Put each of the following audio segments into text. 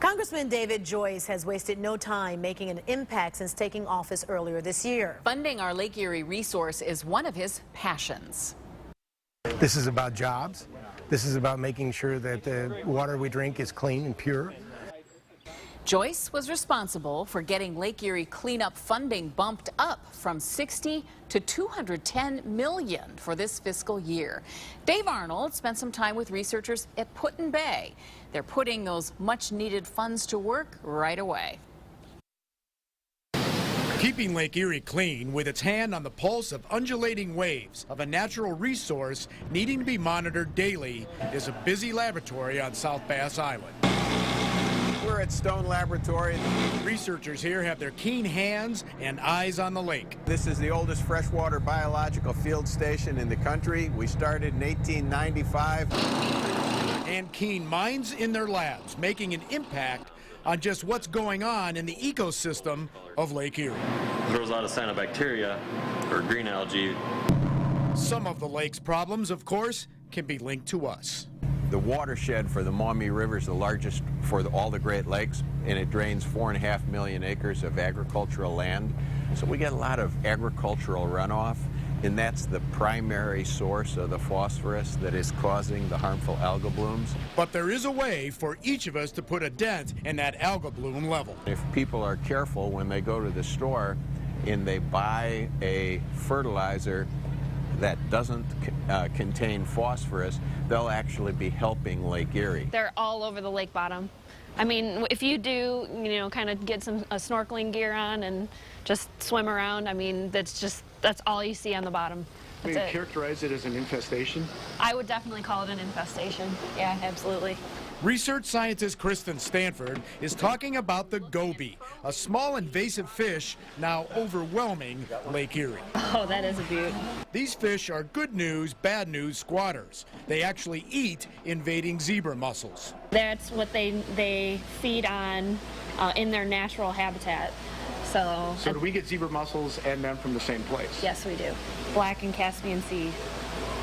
Congressman David Joyce has wasted no time making an impact since taking office earlier this year. Funding our Lake Erie resource is one of his passions. This is about jobs. This is about making sure that the water we drink is clean and pure. Joyce was responsible for getting Lake Erie cleanup funding bumped up from $60 to $210 million for this fiscal year. Dave Arnold spent some time with researchers at PIB. They're putting those much-needed funds to work right away. Keeping Lake Erie clean with its hand on the pulse of undulating waves of a natural resource needing to be monitored daily is a busy laboratory on South Bass Island. We're at Stone Laboratory. Researchers here have their keen hands and eyes on the lake. This is the oldest freshwater biological field station in the country. We started in 1895. And keen minds in their labs, making an impact on just what's going on in the ecosystem of Lake Erie. There was a lot of cyanobacteria, or green algae. Some of the lake's problems, of course, can be linked to us. The watershed for the Maumee River is the largest for all the Great Lakes, and it drains 4.5 million acres of agricultural land. So we get a lot of agricultural runoff, and that's the primary source of the phosphorus that is causing the harmful algal blooms. But there is a way for each of us to put a dent in that algal bloom level. If people are careful when they go to the store and they buy a fertilizer that doesn't contain phosphorus, they'll actually be helping Lake Erie. They're all over the lake bottom. I mean, if you do, kind of get some snorkeling gear on and just swim around, I mean, that's all you see on the bottom. Would you characterize it as an infestation? I would definitely call it an infestation. Yeah, absolutely. Research scientist Kristen Stanford is talking about the goby, a small invasive fish now overwhelming Lake Erie. Oh, that is a beaut. These fish are good news, bad news squatters. They actually eat invading zebra mussels. That's what they feed on in their natural habitat. So do we get zebra mussels and them from the same place? Yes, we do. Black and Caspian Sea.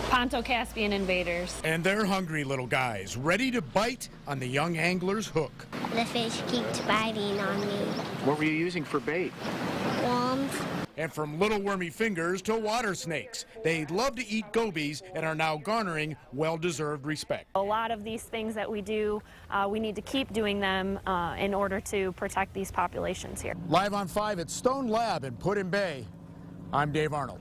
Ponto-Caspian invaders. And they're hungry little guys, ready to bite on the young angler's hook. The fish keeps biting on me. What were you using for bait? Worms. And from little wormy fingers to water snakes, they love to eat gobies and are now garnering well-deserved respect. A lot of these things that we do, we need to keep doing them in order to protect these populations here. Live on 5 at Stone Lab in Put-in-Bay, I'm Dave Arnold.